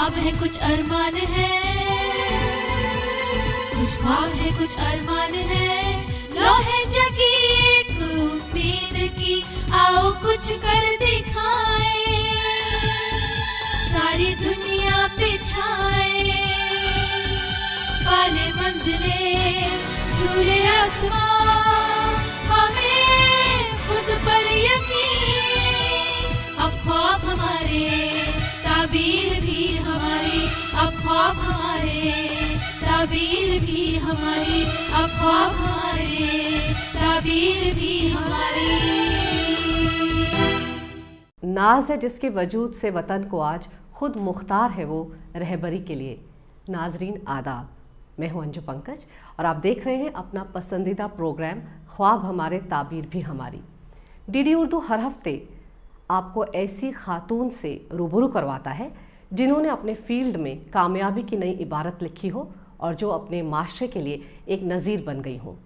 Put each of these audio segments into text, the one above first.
ख्वाब है कुछ अरमान है, कुछ ख्वाब है कुछ अरमान है, लो है जगी एक उम्मीद की, आओ कुछ कर दिखाए, सारी दुनिया पे छाए, पाले मंजिले झूले आसमां, हमें खुद पर यकीन, अब ख्वाब हमारे ताबीर भी हमारी, अब ख्वाब हमारे ताबीर भी हमारी, अब ख्वाब हमारे ताबीर भी हमारी। नाज है जिसके वजूद से वतन को आज खुद मुख्तार है वो रहबरी के लिए। नाजरीन आदाब, मैं हूं अंजू पंकज और आप देख रहे हैं अपना पसंदीदा प्रोग्राम ख्वाब हमारे ताबीर भी हमारी। डीडी उर्दू हर हफ्ते आपको ऐसी खातून से रूबरू करवाता है जिन्होंने अपने फील्ड में कामयाबी की नई इबारत लिखी हो और जो अपने माशरे के लिए एक नज़ीर बन गई हो।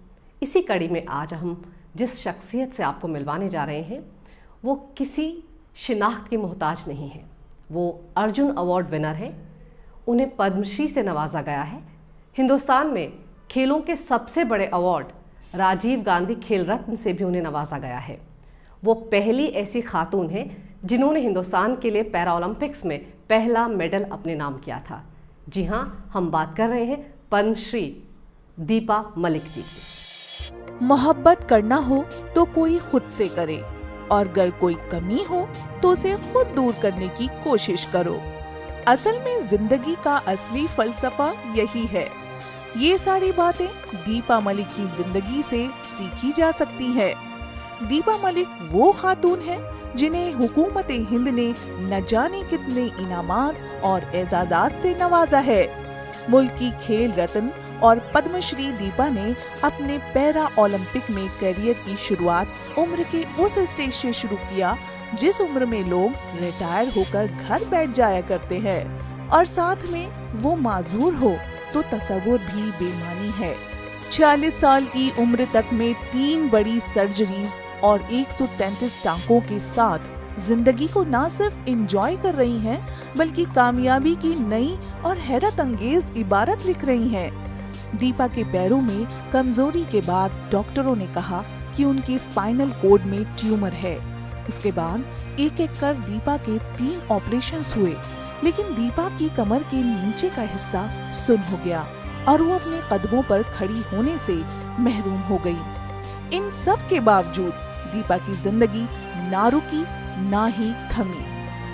इसी कड़ी में आज हम जिस शख्सियत से आपको मिलवाने जा रहे हैं वो किसी शिनाख्त की मोहताज नहीं है। वो अर्जुन अवार्ड विनर हैं, उन्हें पद्मश्री से नवाजा गया है। हिंदुस्तान में खेलों के सबसे बड़े अवार्ड राजीव गांधी खेल रत्न से भी उन्हें नवाजा गया है। वो पहली ऐसी खातून हैं जिन्होंने हिंदुस्तान के लिए पैरा ओलंपिक्स में पहला मेडल अपने नाम किया था। जी हाँ, हम बात कर रहे हैं पद्मश्री दीपा मलिक जी की। मोहब्बत करना हो तो कोई खुद से करे और अगर कोई कमी हो तो उसे खुद दूर करने की कोशिश करो। असल में जिंदगी का असली फलसफा यही है। ये सारी बातें दीपा मलिक की जिंदगी से सीखी जा सकती है। दीपा मलिक वो खातून है जिन्हें हुकूमत हिंद ने न जाने कितने इनामात और एजाजात से नवाजा है। मुल्क की खेल रत्न और पद्मश्री दीपा ने अपने पैरा ओलंपिक में करियर की शुरुआत उम्र के उस स्टेज से शुरू किया जिस उम्र में लोग रिटायर होकर घर बैठ जाया करते हैं और साथ में वो माजूर हो तो तसव्वुर भी बेमानी है। 46 साल की उम्र तक में 3 बड़ी सर्जरीज और 133 टांकों के साथ जिंदगी को न सिर्फ एंजॉय कर रही हैं बल्कि कामयाबी की नई और हैरत अंगेज इबारत लिख रही हैं। दीपा के पैरों में कमजोरी के बाद डॉक्टरों ने कहा कि उनके स्पाइनल कोड में ट्यूमर है। उसके बाद एक एक कर दीपा के 3 ऑपरेशंस हुए, लेकिन दीपा की कमर के नीचे का हिस्सा सुन्न हो गया और वो अपने कदमों पर खड़ी होने से महरूम हो गई। इन सब के बावजूद दीपा की जिंदगी ना रुकी ना ही थमी,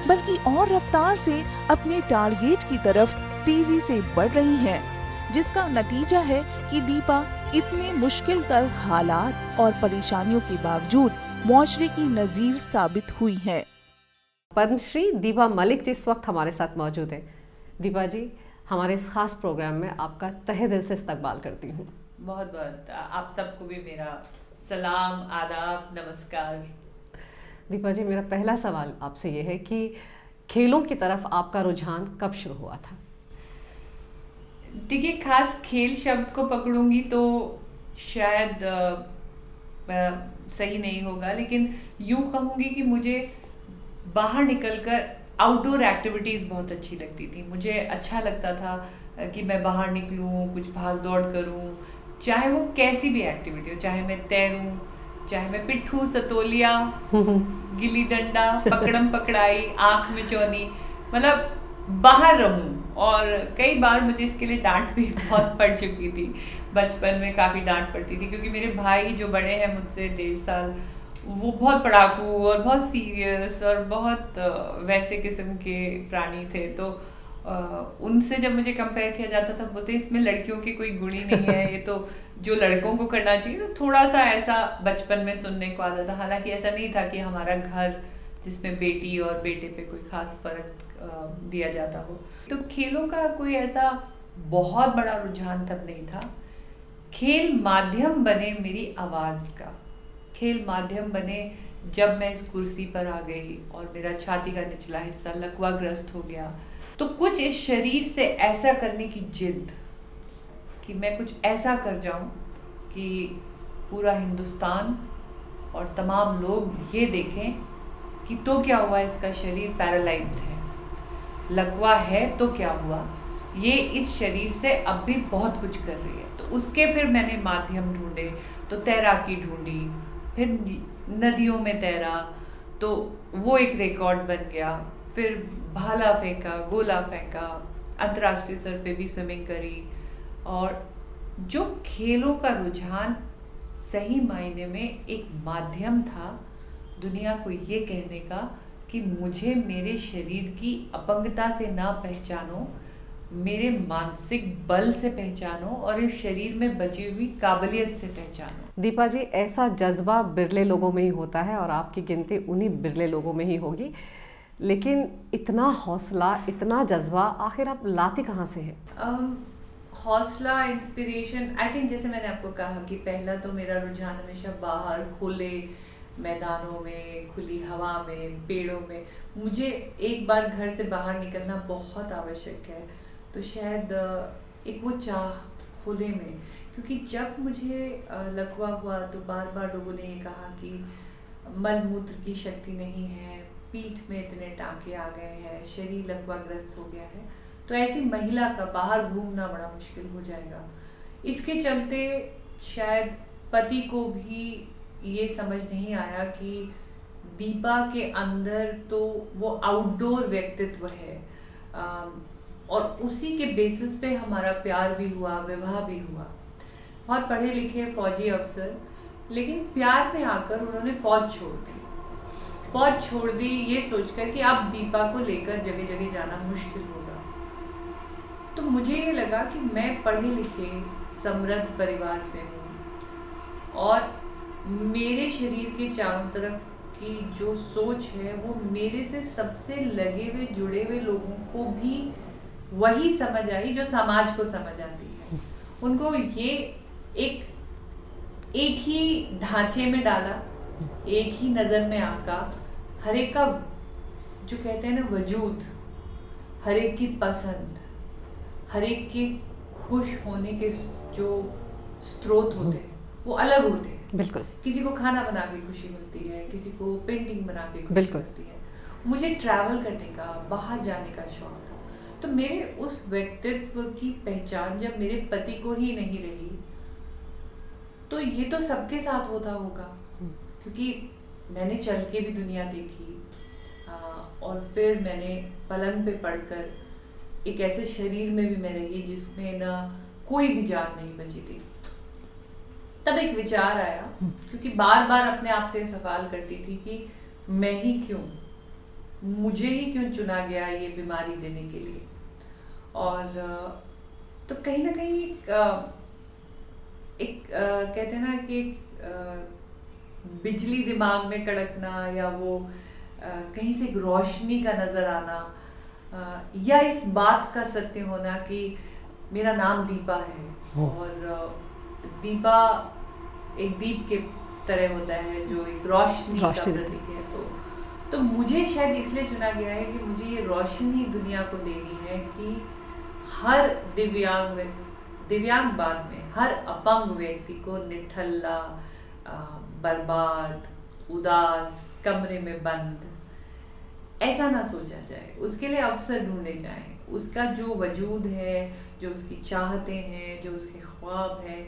बल्कि और रफ्तार से अपने टारगेट की तरफ तेजी से बढ़ रही हैं, जिसका नतीजा है कि दीपा इतने मुश्किल तर हालात और परेशानियों के बावजूद मुआशरे की नज़ीर साबित हुई हैं। पद्मश्री दीपा मलिक जी इस वक्त हमारे साथ मौजूद है। दीपा जी, हमारे इस खास प्रोग्राम में आपका तहे दिल से इस्तकबाल करती हूँ। बहुत बहुत आप सबको भी मेरा सलाम, आदाब, नमस्कार। दीपा जी, मेरा पहला सवाल आपसे ये है कि खेलों की तरफ आपका रुझान कब शुरू हुआ था? देखिए, खास खेल शब्द को पकड़ूंगी तो शायद सही नहीं होगा, लेकिन यूं कहूँगी कि मुझे बाहर निकलकर आउटडोर एक्टिविटीज़ बहुत अच्छी लगती थी। मुझे अच्छा लगता था कि मैं बाहर निकलूं, कुछ भाग दौड़ करूं, चाहे वो कैसी भी एक्टिविटी हो, चाहे मैं तैरूं, चाहे मैं पिट्ठू, सतोलिया, गिल्ली डंडा, पकड़म पकड़ाई, आंख में चौनी, मतलब बाहर रहूं। और कई बार मुझे इसके लिए डांट भी बहुत पड़ चुकी थी। बचपन में काफ़ी डांट पड़ती थी क्योंकि मेरे भाई जो बड़े हैं मुझसे 1.5 साल, वो बहुत पढ़ाकू और बहुत सीरियस और बहुत वैसे किस्म के प्राणी थे। तो उनसे जब मुझे कंपेयर किया जाता था, बोलते इसमें लड़कियों के कोई गुण ही नहीं है, ये तो जो लड़कों को करना चाहिए। तो थोड़ा सा ऐसा बचपन में सुनने को आता था। हालांकि ऐसा नहीं था कि हमारा घर जिसमें बेटी और बेटे पे कोई खास फर्क दिया जाता हो। तो खेलों का कोई ऐसा बहुत बड़ा रुझान तब नहीं था। खेल माध्यम बने मेरी आवाज़ का, खेल माध्यम बने जब मैं इस कुर्सी पर आ गई और मेरा छाती का निचला हिस्सा लकवाग्रस्त हो गया। तो कुछ इस शरीर से ऐसा करने की जिद कि मैं कुछ ऐसा कर जाऊं कि पूरा हिंदुस्तान और तमाम लोग ये देखें कि तो क्या हुआ, इसका शरीर पैरालाइज्ड है। लकवा है तो क्या हुआ, ये इस शरीर से अब भी बहुत कुछ कर रही है। तो उसके फिर मैंने माध्यम ढूंढे, तो तैराकी ढूंढी, फिर नदियों में तैरा तो वो एक रिकॉर्ड बन गया, फिर भाला फेंका, गोला फेंका, अंतर्राष्ट्रीय स्तर पे भी स्विमिंग करी। और जो खेलों का रुझान सही मायने में एक माध्यम था दुनिया को ये कहने का कि मुझे मेरे शरीर की अपंगता से ना पहचानो, मेरे मानसिक बल से पहचानो और इस शरीर में बची हुई काबिलियत से पहचानो। दीपा जी, ऐसा जज्बा बिरले लोगों में ही होता है और आपकी गिनती उन्हीं बिरले लोगों में ही होगी, लेकिन इतना हौसला, इतना जज्बा आखिर आप लाती कहाँ से हैं? हौसला, इंस्पिरेशन, आई थिंक जैसे मैंने आपको कहा कि पहला तो मेरा रुझान हमेशा बाहर खुले मैदानों में, खुली हवा में, पेड़ों में। मुझे एक बार घर से बाहर निकलना बहुत आवश्यक है, तो शायद एक वो चाह खुले में, क्योंकि जब मुझे लकवा हुआ तो बार बार लोगों ने ये कहा कि मल मूत्र की शक्ति नहीं है, पीठ में इतने टाँके आ गए हैं, शरीर लकवाग्रस्त हो गया है, तो ऐसी महिला का बाहर घूमना बड़ा मुश्किल हो जाएगा। इसके चलते शायद पति को भी ये समझ नहीं आया कि दीपा के अंदर तो वो आउटडोर व्यक्तित्व है, और उसी के बेसिस पे हमारा प्यार भी हुआ, विवाह भी हुआ। बहुत पढ़े लिखे फौजी अफसर, लेकिन प्यार में आकर उन्होंने फौज छोड़ दी ये सोचकर कि अब दीपा को लेकर जगह जगह जाना मुश्किल होगा। तो मुझे ये लगा कि मैं पढ़े लिखे समृद्ध परिवार से हूँ और मेरे शरीर के चारों तरफ की जो सोच है वो मेरे से सबसे लगे हुए जुड़े हुए लोगों को भी वही समझ आई जो समाज को समझ आती है। उनको ये एक ही ढांचे में डाला, एक ही नज़र में आका, हर एक का जो कहते हैं ना वजूद, हर एक की पसंद, हर एक के खुश होने के जो स्रोत होते हैं वो अलग होते हैं। बिल्कुल। किसी को खाना बना के खुशी मिलती है, किसी को पेंटिंग बना के खुशी बिल्कुल मिलती है। मुझे ट्रैवल करने का, बाहर जाने का शौक था। तो मेरे उस व्यक्तित्व की पहचान जब मेरे पति को ही नहीं रही, तो ये तो सबके साथ होता होगा, क्योंकि मैंने चल के भी दुनिया देखी, और फिर मैंने पलंग पे पड़कर एक ऐसे शरीर में भी मैं रही जिसमें ना कोई भी जान नहीं बची थी। तब एक विचार आया, क्योंकि बार बार अपने आप से सवाल करती थी कि मैं ही क्यों, मुझे ही क्यों चुना गया ये बीमारी देने के लिए। और तो कहीं ना कहीं एक कहते हैं ना कि बिजली दिमाग में कड़कना, या वो कहीं से एक रोशनी का नजर आना, या इस बात का सत्य होना कि मेरा नाम दीपा है और दीपा एक दीप के तरह होता है जो एक रोशनी का प्रतीक है। तो मुझे शायद इसलिए चुना गया है कि मुझे ये रोशनी दुनिया को देनी है कि हर दिव्यांग बाद में हर अपंग व्यक्ति को निठल्ला, बर्बाद, उदास, कमरे में बंद ऐसा ना सोचा जाए। उसके लिए अवसर ढूंढे जाएं। उसका जो वजूद है, जो उसकी चाहते हैं, जो उसके ख्वाब है,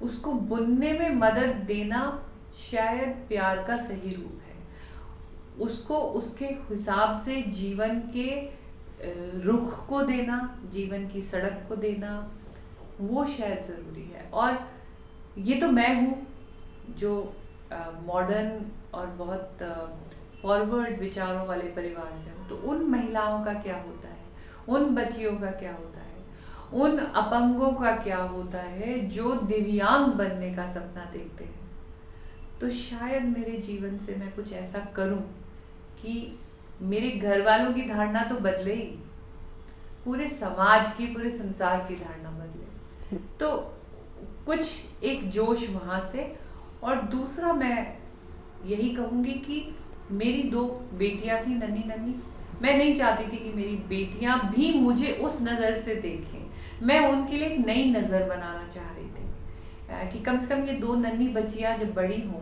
उसको बुनने में मदद देना शायद प्यार का सही रूप है। उसको उसके हिसाब से जीवन के रुख को देना, जीवन की सड़क को देना, वो शायद ज़रूरी है। और ये तो मैं हूँ जो मॉडर्न और बहुत फॉरवर्ड विचारों वाले परिवार से हूँ। तो उन महिलाओं का क्या होता है, उन बच्चियों का क्या होता है, उन अपंगों का क्या होता है जो दिव्यांग बनने का सपना देखते हैं। तो शायद मेरे जीवन से मैं कुछ ऐसा करूं कि मेरे घर वालों की धारणा तो बदले ही, पूरे समाज की, पूरे संसार की धारणा बदले। तो कुछ एक जोश वहां से। और दूसरा मैं यही कहूंगी कि मेरी 2 बेटियां थी नन्ही नन्ही। मैं नहीं चाहती थी कि मेरी बेटियां भी मुझे उस नज़र से देखें। मैं उनके लिए एक नई नज़र बनाना चाह रही थी कि कम से कम ये 2 नन्ही बच्चियां जब बड़ी हों,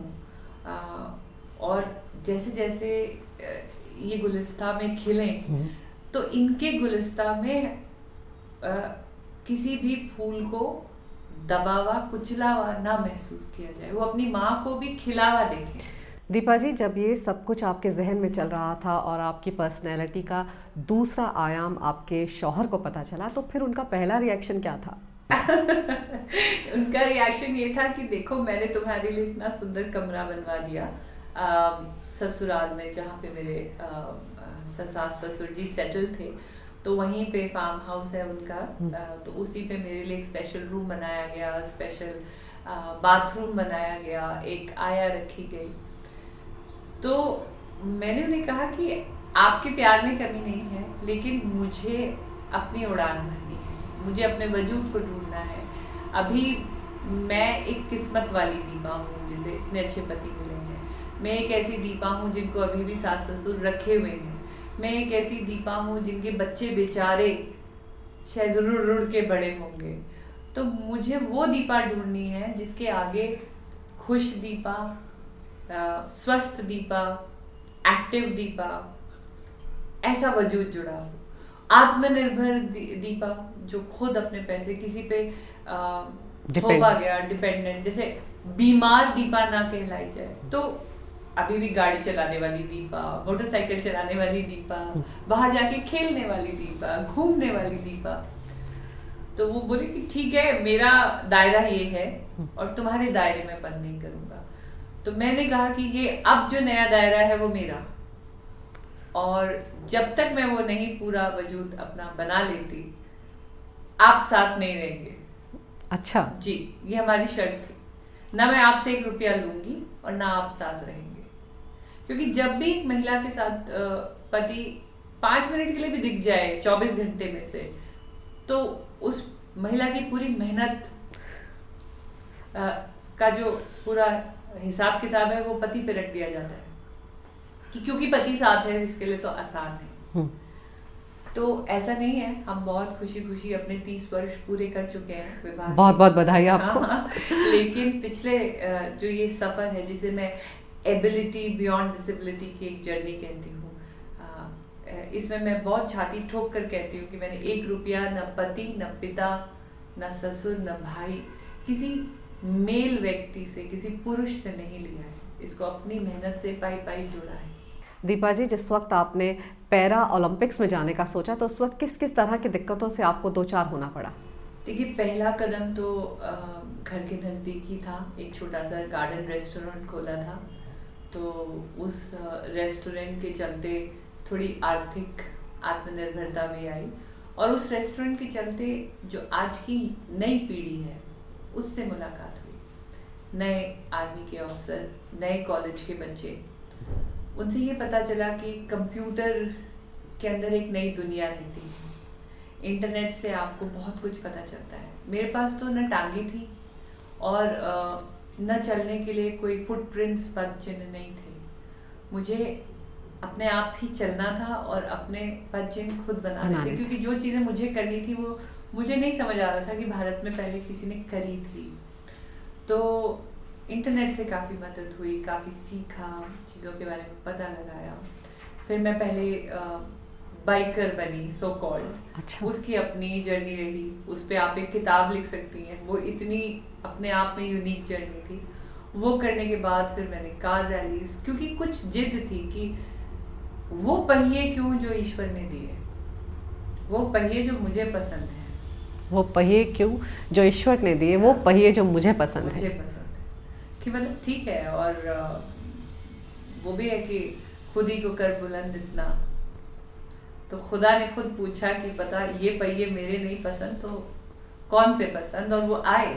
और जैसे जैसे ये गुलिस्तां में खिलें, तो इनके गुलिस्ता में किसी भी फूल को दबावा कुचलावा ना महसूस किया जाए, वो अपनी माँ को भी खिलावा देखें। दीपा जी, जब ये सब कुछ आपके जहन में चल रहा था और आपकी पर्सनैलिटी का दूसरा आयाम आपके शौहर को पता चला, तो फिर उनका पहला रिएक्शन क्या था? उनका रिएक्शन ये था कि देखो, मैंने तुम्हारे लिए इतना सुंदर कमरा बनवा दिया ससुराल में, जहाँ पे मेरे सास ससुर जी सेटल थे, तो वहीं पे फार्म हाउस है उनका, तो उसी पे मेरे लिए एक स्पेशल रूम बनाया गया, स्पेशल बाथरूम बनाया गया, एक आया रखी गई। तो मैंने उन्हें कहा कि आपके प्यार में कमी नहीं है, लेकिन मुझे अपनी उड़ान भरनी है, मुझे अपने वजूद को ढूंढना है। अभी मैं एक किस्मत वाली दीपा हूँ जिसे इतने अच्छे पति मिले हैं। मैं एक ऐसी दीपा हूँ जिनको अभी भी सास ससुर रखे हुए हैं। मैं एक ऐसी दीपा हूँ जिनके बच्चे बेचारे शायद रुड़ के बड़े होंगे। तो मुझे वो दीपा ढूंढनी है जिसके आगे खुश दीपा, स्वस्थ दीपा, एक्टिव दीपा, ऐसा वजूद जुड़ा हो। आत्मनिर्भर दीपा जो खुद अपने पैसे किसी पे थोपा गया, डिपेंडेंट, जैसे बीमार दीपा ना कहलाई जाए। तो अभी भी गाड़ी चलाने वाली दीपा, मोटरसाइकिल चलाने वाली दीपा, बाहर जाके खेलने वाली दीपा, घूमने वाली दीपा। तो वो बोले कि ठीक है, मेरा दायरा ये है और तुम्हारे दायरे में बंद नहीं करूंगा। तो मैंने कहा कि ये अब जो नया दायरा है वो मेरा, और जब तक मैं वो नहीं पूरा वजूद अपना बना लेती, आप साथ नहीं रहेंगे। अच्छा जी, ये हमारी शर्त थी, ना मैं आपसे 1 रुपया लूंगी और ना आप साथ रहेंगे। क्योंकि जब भी एक महिला के साथ पति 5 मिनट के लिए भी दिख जाए 24 घंटे में से, तो उस महिला की पूरी मेहनत का जो पूरा हिसाब किताब है वो पति पे रख दिया जाता है कि क्योंकि पति साथ है इसके लिए तो आसान है। तो ऐसा नहीं है, हम बहुत खुशी खुशी अपने 30 वर्ष पूरे कर चुके हैं विवाह। बहुत बहुत बधाई आपको। लेकिन पिछले जो ये सफर है, जिसे मैं एबिलिटी बियॉन्ड डिसेबिलिटी की एक जर्नी कहती हूँ, इसमें मैं बहुत छाती ठोक कर कहती हूँ कि मैंने 1 रुपया न पति, न पिता, न ससुर, न भाई, किसी मेल व्यक्ति से, किसी पुरुष से नहीं लिया है। इसको अपनी मेहनत से पाई पाई जोड़ा है। दीपा जी, जिस वक्त आपने पैरा ओलंपिक्स में जाने का सोचा, तो उस वक्त किस किस तरह की दिक्कतों से आपको 2-4 होना पड़ा? देखिए, पहला कदम तो घर के नज़दीक ही था, एक छोटा सा गार्डन रेस्टोरेंट खोला था। तो उस रेस्टोरेंट के चलते थोड़ी आर्थिक आत्मनिर्भरता भी आई, और उस रेस्टोरेंट के चलते जो आज की नई पीढ़ी है उससे मुलाकात हुई। नए आर्मी के अफसर, नए कॉलेज के बच्चे, उनसे ये पता चला कि कंप्यूटर के अंदर एक नई दुनिया रहती है। इंटरनेट से आपको बहुत कुछ पता चलता है। मेरे पास तो न टांगी थी और न चलने के लिए कोई फुटप्रिंट्स, पद चिन्ह नहीं थे। मुझे अपने आप ही चलना था और अपने पद चिन्ह खुद बनाने थे, क्योंकि जो चीज़ें मुझे करनी थी वो मुझे नहीं समझ आ रहा था कि भारत में पहले किसी ने करी थी। तो इंटरनेट से काफ़ी मदद हुई, काफ़ी सीखा, चीज़ों के बारे में पता लगाया। फिर मैं पहले बाइकर बनी, सो कॉल्ड। अच्छा। उसकी अपनी जर्नी रही, उस पर आप एक किताब लिख सकती हैं, वो इतनी अपने आप में यूनिक जर्नी थी। वो करने के बाद फिर मैंने कार रैलीज, क्योंकि कुछ जिद थी कि वो पहिए क्यों जो ईश्वर ने दिए, वो पहिए जो मुझे पसंद है। वो पहिए क्यों जो ईश्वर ने दिए, वो पहिए जो मुझे पसंद है। कि मतलब ठीक है, और वो भी है कि खुद ही को कर बुलंद इतना, तो खुदा ने खुद पूछा कि पता ये पहिए मेरे नहीं पसंद तो कौन से पसंद, और वो आए।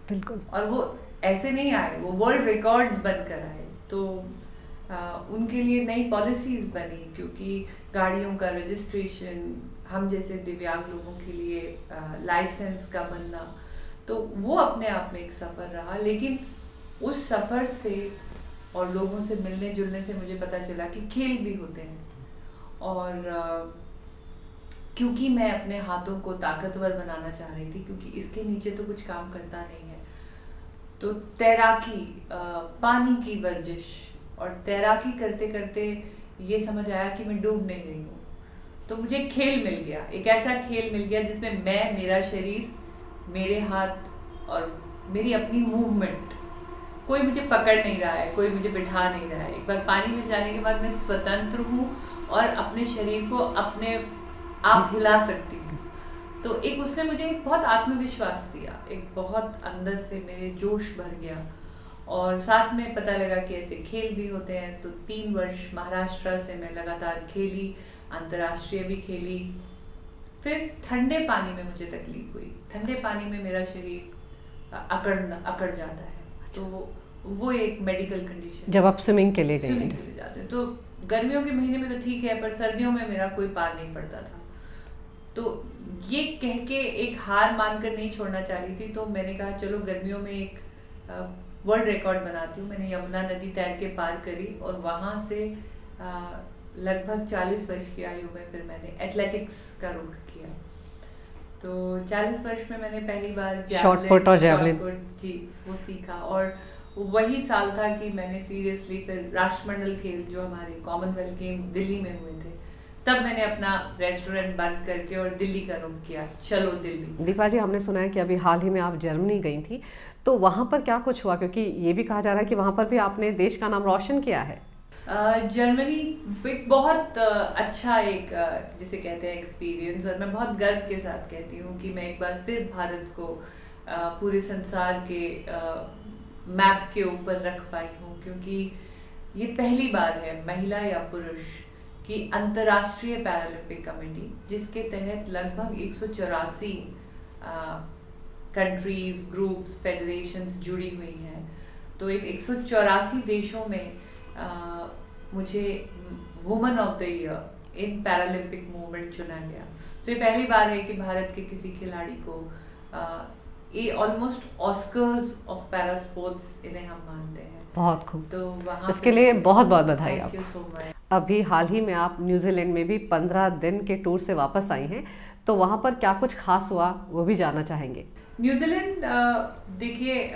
बिल्कुल। और वो ऐसे नहीं आए, वो वर्ल्ड रिकॉर्ड्स बनकर आए। तो उनके लिए नई पॉलिसीज बनी, क्योंकि गाड़ियों का रजिस्ट्रेशन, हम जैसे दिव्यांग लोगों के लिए लाइसेंस का बनना, तो वो अपने आप में एक सफ़र रहा। लेकिन उस सफ़र से और लोगों से मिलने जुलने से मुझे पता चला कि खेल भी होते हैं। और क्योंकि मैं अपने हाथों को ताकतवर बनाना चाह रही थी, क्योंकि इसके नीचे तो कुछ काम करता नहीं है, तो तैराकी, पानी की वर्जिश, और तैराकी करते करते ये समझ आया कि मैं डूब नहीं रही हूँ। तो मुझे खेल मिल गया, एक ऐसा खेल मिल गया जिसमें मैं, मेरा शरीर, मेरे हाथ और मेरी अपनी मूवमेंट, कोई मुझे पकड़ नहीं रहा है, कोई मुझे बिठा नहीं रहा है। एक बार पानी में जाने के बाद मैं स्वतंत्र हूँ और अपने शरीर को अपने आप हिला सकती हूँ। तो एक उसने मुझे एक बहुत आत्मविश्वास दिया, एक बहुत अंदर से मेरे जोश भर गया। और साथ में पता लगा कि ऐसे खेल भी होते हैं। तो 3 वर्ष महाराष्ट्र से मैं लगातार खेली, अंतर्राष्ट्रीय भी खेली। फिर ठंडे पानी में मुझे तकलीफ हुई, ठंडे पानी में मेरा शरीर अकड़ जाता है, तो वो एक मेडिकल कंडीशन। जब आप स्विमिंग के लिए गए? स्विमिंग के लिए जाते हैं तो गर्मियों के महीने में तो ठीक है, पर सर्दियों में मेरा कोई पार नहीं पड़ता था। तो ये कह के एक हार मानकर नहीं छोड़ना चाह रही थी, तो मैंने कहा चलो गर्मियों में एक वर्ल्ड रिकॉर्ड बनाती हूँ। मैंने यमुना नदी तैर के पार करी और वहाँ से लगभग 40 वर्ष की आयु में फिर मैंने एथलेटिक्स का रुख किया। तो 40 वर्ष में मैंने पहली बार शॉर्ट पुट और जैवलिन जी वो सीखा। और वही साल था कि मैंने सीरियसली फिर राष्ट्रमंडल खेल जो हमारे कॉमनवेल्थ गेम्स दिल्ली में हुए थे, तब मैंने अपना रेस्टोरेंट बंद करके और दिल्ली का रुख किया। चलो दिल्ली। दीपा जी, हमने सुना है कि अभी हाल ही में आप जर्मनी गई थी, तो वहाँ पर क्या कुछ हुआ? क्योंकि ये भी कहा जा रहा है कि वहाँ पर भी आपने देश का नाम रोशन किया है। जर्मनी एक बहुत अच्छा एक जिसे कहते हैं एक्सपीरियंस, और मैं बहुत गर्व के साथ कहती हूँ कि मैं एक बार फिर भारत को पूरे संसार के मैप के ऊपर रख पाई हूँ। क्योंकि ये पहली बार है महिला या पुरुष की अंतर्राष्ट्रीय पैरालंपिक कमेटी, जिसके तहत लगभग 184 कंट्रीज, ग्रुप्स, फेडरेशंस जुड़ी हुई हैं। तो एक 184 देशों में मुझे woman of the year in Paralympic movement चुना गया। तो ये पहली बार है कि भारत के किसी खिलाड़ी को ये almost Oscars of para sports इन्हें हम मानते हैं। बहुत खूब, तो वहाँ इसके लिए बहुत बहुत बधाई आपको। Thank you so much. अभी हाल ही में आप न्यूजीलैंड में भी 15 दिन के टूर से वापस आई हैं, तो वहाँ पर क्या कुछ खास हुआ वो भी जानना चाहेंगे। न्यूजीलैंड देखिए,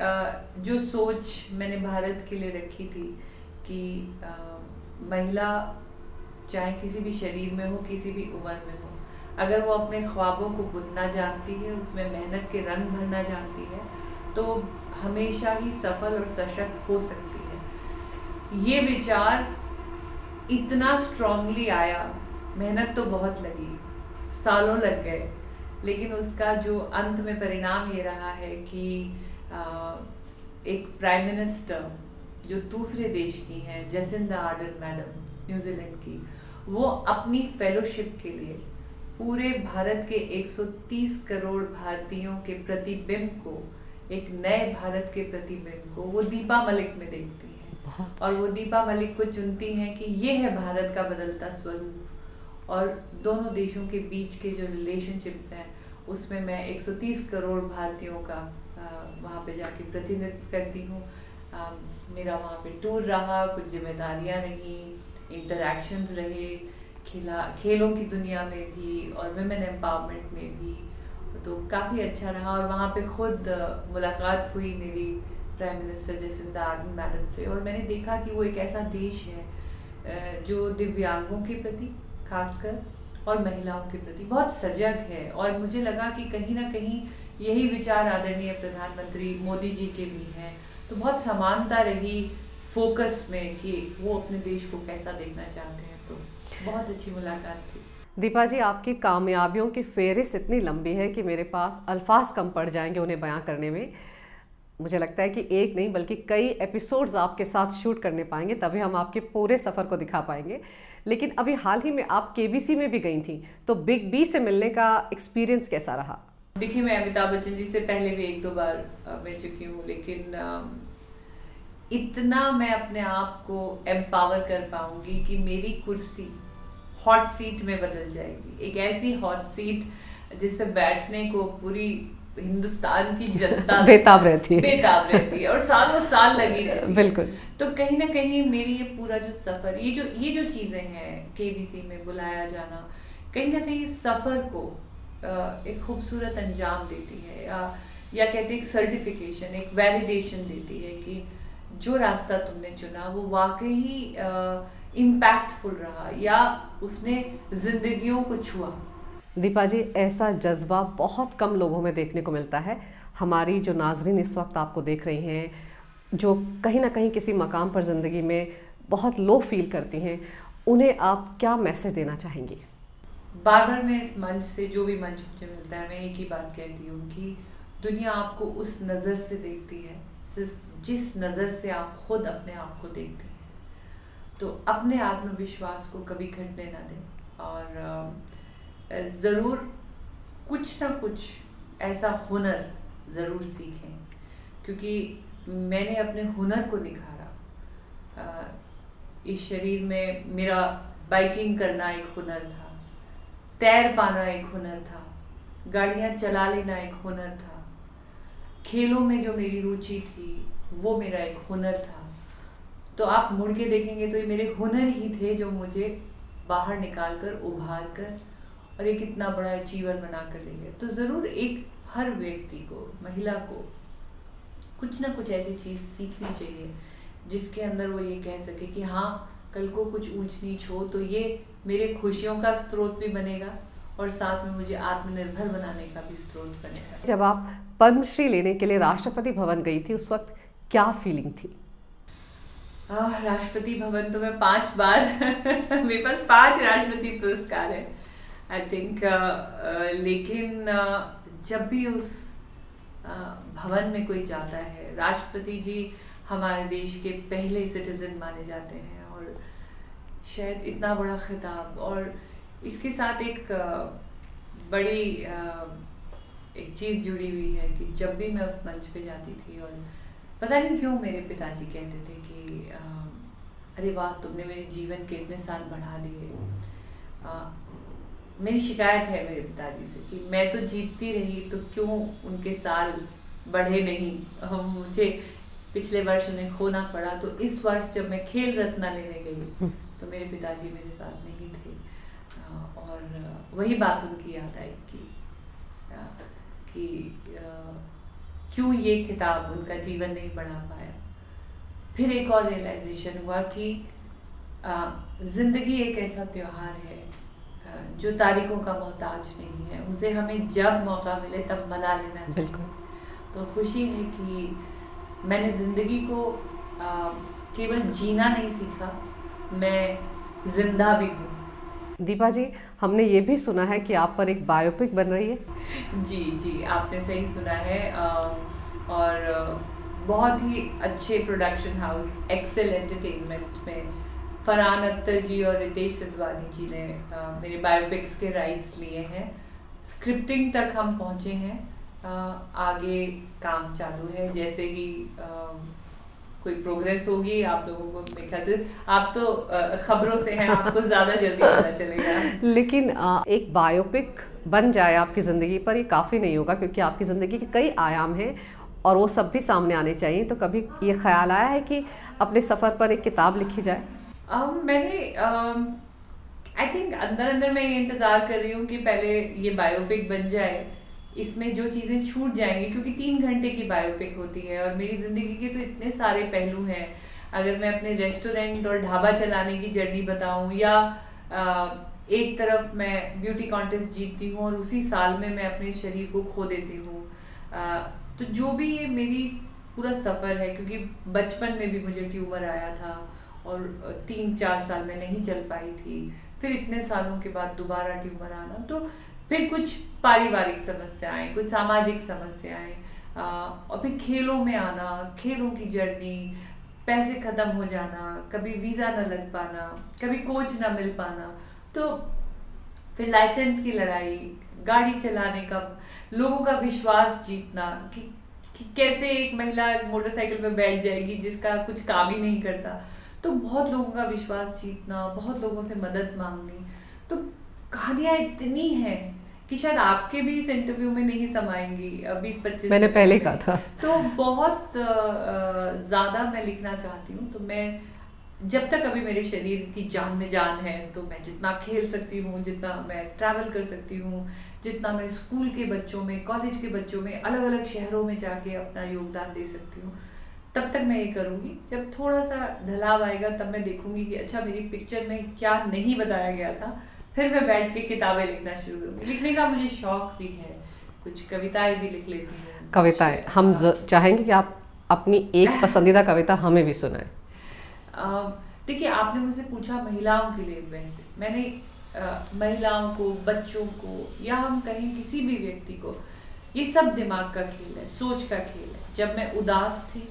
जो सोच मैंने भारत के लिए रखी थी कि महिला चाहे किसी भी शरीर में हो, किसी भी उम्र में हो, अगर वो अपने ख्वाबों को बुनना जानती है, उसमें मेहनत के रंग भरना जानती है, तो हमेशा ही सफल और सशक्त हो सकती है। ये विचार इतना स्ट्रांगली आया, मेहनत तो बहुत लगी, सालों लग गए, लेकिन उसका जो अंत में परिणाम ये रहा है कि एक प्राइम मिनिस्टर जो दूसरे देश की हैं, जेसिंडा आर्डर्न मैडम न्यूजीलैंड की, वो अपनी फेलोशिप के लिए पूरे भारत के 130 करोड़ भारतीयों के प्रतिबिंब को, एक नए भारत के प्रतिबिंब को वो दीपा मलिक में देखती हैं। और वो दीपा मलिक को चुनती हैं कि ये है भारत का बदलता स्वरूप। और दोनों देशों के बीच के जो रिलेशनशिप्स हैं, उसमें मैं 130 करोड़ भारतीयों का वहाँ पे जाके प्रतिनिधित्व करती हूँ। मेरा वहाँ पे टूर रहा, कुछ जिम्मेदारियाँ रहीं, इंटरैक्शंस रहे, खेलों की दुनिया में भी और विमेन एम्पावरमेंट में भी, तो काफ़ी अच्छा रहा। और वहाँ पे खुद मुलाकात हुई मेरी prime minister Jacinda Ardern madam से, और मैंने देखा कि वो एक ऐसा देश है जो दिव्यांगों के प्रति खासकर और महिलाओं के प्रति बहुत सजग है। और मुझे लगा कि कहीं ना कहीं यही विचार आदरणीय प्रधानमंत्री मोदी जी के भी हैं। तो बहुत समानता रही फोकस में कि वो अपने देश को कैसा देखना चाहते हैं। तो बहुत अच्छी मुलाकात थी। दीपा जी, आपकी कामयाबियों की फेहरिस्त इतनी लंबी है कि मेरे पास अल्फाज कम पड़ जाएंगे उन्हें बयां करने में। मुझे लगता है कि एक नहीं बल्कि कई एपिसोड्स आपके साथ शूट करने पाएंगे, तभी हम आपके पूरे सफ़र को दिखा पाएंगे। लेकिन अभी हाल ही में आप केबीसी में भी गई थी, तो बिग बी से मिलने का एक्सपीरियंस कैसा रहा? देखिए, मैं अमिताभ बच्चन जी से पहले भी 1-2 बार मिल चुकी हूँ, लेकिन इतना मैं अपने आप को एम्पावर कर पाऊंगी कि मेरी कुर्सी हॉट सीट में बदल जाएगी। एक ऐसी हॉट सीट जिस पे बैठने को पूरी हिंदुस्तान की जनता बेताब रहती है और सालों साल लगी रहती है। बिल्कुल। तो कहीं ना कहीं मेरी ये पूरा जो सफर, ये जो चीजें हैं, केबीसी में बुलाया जाना, कहीं ना कहीं सफर को एक खूबसूरत अंजाम देती है, या कहते हैं एक सर्टिफिकेशन, एक वैलिडेशन देती है कि जो रास्ता तुमने चुना वो वाकई इम्पैक्टफुल रहा या उसने जिंदगियों को छुआ। दीपा जी, ऐसा जज्बा बहुत कम लोगों में देखने को मिलता है। हमारी जो नाजरीन इस वक्त आपको देख रही हैं, जो कहीं ना कहीं किसी मकाम पर ज़िंदगी में बहुत लो फील करती हैं, उन्हें आप क्या मैसेज देना चाहेंगी? बार बार मैं इस मंच से, जो भी मंच मुझे मिलता है, मैं एक ही बात कहती हूँ कि दुनिया आपको उस नज़र से देखती है जिस नज़र से आप खुद अपने आप को देखते हैं। तो अपने आत्मविश्वास को कभी घटने ना दें और ज़रूर कुछ ना कुछ ऐसा हुनर ज़रूर सीखें, क्योंकि मैंने अपने हुनर को निखारा। इस शरीर में मेरा बाइकिंग करना एक हुनर था, तैर पाना एक हुनर था, गाड़ियाँ चला लेना एक हुनर था, खेलों में जो मेरी रुचि थी वो मेरा एक हुनर था। तो आप मुड़ के देखेंगे तो ये मेरे हुनर ही थे जो मुझे बाहर निकाल कर, उभार कर और एक इतना बड़ा अचीवर बना कर ले गए। तो ज़रूर एक हर व्यक्ति को, महिला को कुछ ना कुछ ऐसी चीज़ सीखनी चाहिए जिसके अंदर वो ये कह सके कि हाँ, कल को कुछ ऊंच नीच हो तो ये मेरे खुशियों का स्रोत भी बनेगा और साथ में मुझे आत्मनिर्भर बनाने का भी स्रोत बनेगा। जब आप पद्मश्री लेने के लिए राष्ट्रपति भवन गई थी, उस वक्त क्या फीलिंग थी? राष्ट्रपति भवन तो मैं 5 बार मेरे पास 5 राष्ट्रपति पुरस्कार है आई थिंक, लेकिन जब भी उस भवन में कोई जाता है, राष्ट्रपति जी हमारे देश के पहले सिटीजन माने जाते हैं और शायद इतना बड़ा खिताब, और इसके साथ एक बड़ी एक चीज़ जुड़ी हुई है कि जब भी मैं उस मंच पे जाती थी और पता नहीं क्यों मेरे पिताजी कहते थे कि अरे वाह, तुमने मेरे जीवन के इतने साल बढ़ा दिए। मेरी शिकायत है मेरे पिताजी से कि मैं तो जीतती रही तो क्यों उनके साल बढ़े नहीं। मुझे पिछले वर्ष उन्हें खोना पड़ा, तो इस वर्ष जब मैं खेल रत्न लेने गई तो मेरे पिताजी मेरे साथ नहीं थे और वही बात उनकी याद आई कि क्यों ये खिताब उनका जीवन नहीं बढ़ा पाया। फिर एक और रियलाइजेशन हुआ कि ज़िंदगी एक ऐसा त्योहार है जो तारीखों का मोहताज नहीं है, उसे हमें जब मौका मिले तब मना लेना चाहिए। तो खुशी है कि मैंने ज़िंदगी को केवल जीना नहीं सीखा, मैं जिंदा भी हूँ। दीपा जी, हमने ये भी सुना है कि आप पर एक बायोपिक बन रही है। जी, आपने सही सुना है और बहुत ही अच्छे प्रोडक्शन हाउस एक्सेल एंटरटेनमेंट में फरहान अख्तर जी और रितेश सिद्धवानी जी ने मेरे बायोपिक्स के राइट्स लिए हैं। स्क्रिप्टिंग तक हम पहुँचे हैं, आगे काम चालू है। जैसे ही कोई प्रोग्रेस होगी आप लोगों को, मेरे ख्याल से आप तो खबरों से हैं, आपको ज़्यादा जल्दी पता चलेगा। लेकिन एक बायोपिक बन जाए आपकी ज़िंदगी पर, ये काफ़ी नहीं होगा, क्योंकि आपकी ज़िंदगी के कई आयाम हैं और वो सब भी सामने आने चाहिए। तो कभी ये ख्याल आया है कि अपने सफ़र पर एक किताब लिखी जाए? मैंने आई थिंक अंदर मैं ये इंतज़ार कर रही हूँ कि पहले ये बायोपिक बन जाए, इसमें जो चीज़ें छूट जाएंगी, क्योंकि 3 घंटे की बायोपिक होती है और मेरी ज़िंदगी के तो इतने सारे पहलू हैं। अगर मैं अपने रेस्टोरेंट और ढाबा चलाने की जर्नी बताऊं, या एक तरफ मैं ब्यूटी कॉन्टेस्ट जीतती हूँ और उसी साल में मैं अपने शरीर को खो देती हूँ, तो जो भी ये मेरी पूरा सफ़र है, क्योंकि बचपन में भी मुझे ट्यूमर आया था और 3-4 साल में नहीं चल पाई थी, फिर इतने सालों के बाद दोबारा ट्यूमर आना, तो फिर कुछ पारिवारिक समस्याएं, कुछ सामाजिक समस्याएं, और फिर खेलों में आना, खेलों की जर्नी, पैसे ख़त्म हो जाना, कभी वीज़ा न लग पाना, कभी कोच ना मिल पाना, तो फिर लाइसेंस की लड़ाई, गाड़ी चलाने का, लोगों का विश्वास जीतना कि कैसे एक महिला मोटरसाइकिल पर बैठ जाएगी जिसका कुछ काम ही नहीं करता, तो बहुत लोगों का विश्वास जीतना, बहुत लोगों से मदद मांगनी। तो कहानियाँ इतनी हैं कि शायद आपके भी इस इंटरव्यू में नहीं समाएंगी, 20-25 मैंने पहले कहा था। तो बहुत ज़्यादा मैं लिखना चाहती हूँ। तो मैं जब तक अभी मेरे शरीर की जान में जान है, तो मैं जितना खेल सकती हूँ, जितना मैं ट्रैवल कर सकती हूँ, जितना मैं स्कूल के बच्चों में, कॉलेज के बच्चों में, अलग अलग शहरों में जाके अपना योगदान दे सकती हूँ, तब तक मैं ये करूँगी। जब थोड़ा सा ढलाव आएगा तब मैं देखूंगी कि अच्छा मेरी पिक्चर में क्या नहीं बताया गया था, फिर मैं बैठ के किताबें लिखना शुरू करूँगी। लिखने का मुझे शौक भी है, कुछ कविताएं भी लिख लेती हूँ। कविताएं हम चाहेंगे कि आप अपनी एक पसंदीदा कविता हमें भी सुनाएं। देखिए, आपने मुझसे पूछा महिलाओं के लिए, वैसे मैंने महिलाओं को, बच्चों को, या हम कहें किसी भी व्यक्ति को, ये सब दिमाग का खेल है, सोच का खेल है। जब मैं उदास थी,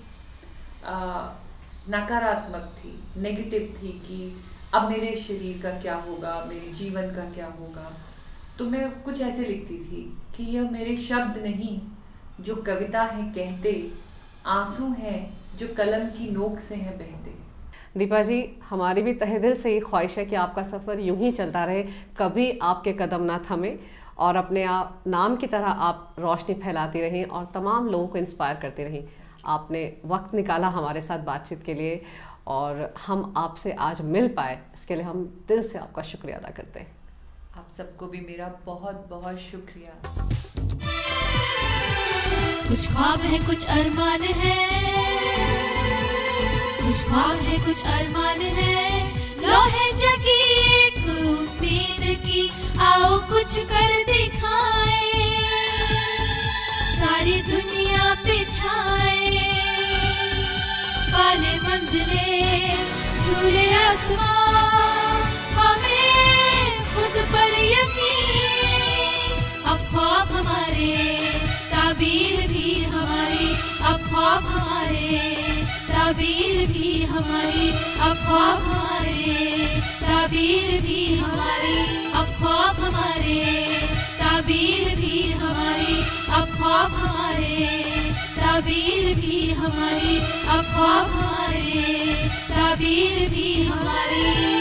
नकारात्मक थी, नेगेटिव थी कि अब मेरे शरीर का क्या होगा, मेरे जीवन का क्या होगा, तो मैं कुछ ऐसे लिखती थी कि यह मेरे शब्द नहीं जो कविता है कहते, आंसू हैं जो कलम की नोक से हैं बहते। दीपा जी, हमारी भी तहे दिल से ये ख्वाहिश है कि आपका सफ़र यूं ही चलता रहे, कभी आपके कदम ना थमे और अपने आप नाम की तरह आप रोशनी फैलाती रहें और तमाम लोगों को इंस्पायर करती रहें। आपने वक्त निकाला हमारे साथ बातचीत के लिए और हम आपसे आज मिल पाए, इसके लिए हम दिल से आपका शुक्रिया अदा करते हैं। आप सबको भी मेरा बहुत बहुत शुक्रिया। कुछ ख्वाब है, कुछ अरमान है, कुछ ख्वाब है, कुछ अरमान है, लो है जगी एक उम्मीद की, आओ कुछ कर दिखाए, सारी दुनिया पे छाए, पाले मंजिले झूले आसमां, हमें खुद पर यकीन, अब ख्वाब हमारे, ताबीर भी हमारी, अब ख्वाब हमारे, ताबीर भी हमारी, अब ख्वाब हमारे, ताबीर भी हमारी, अब ख्वाब हमारे, ताबीर भी हमारी, अब ख्वाब हमारे, ताबीर भी हमारी, अब ख्वाब हमारे, ताबीर भी हमारी।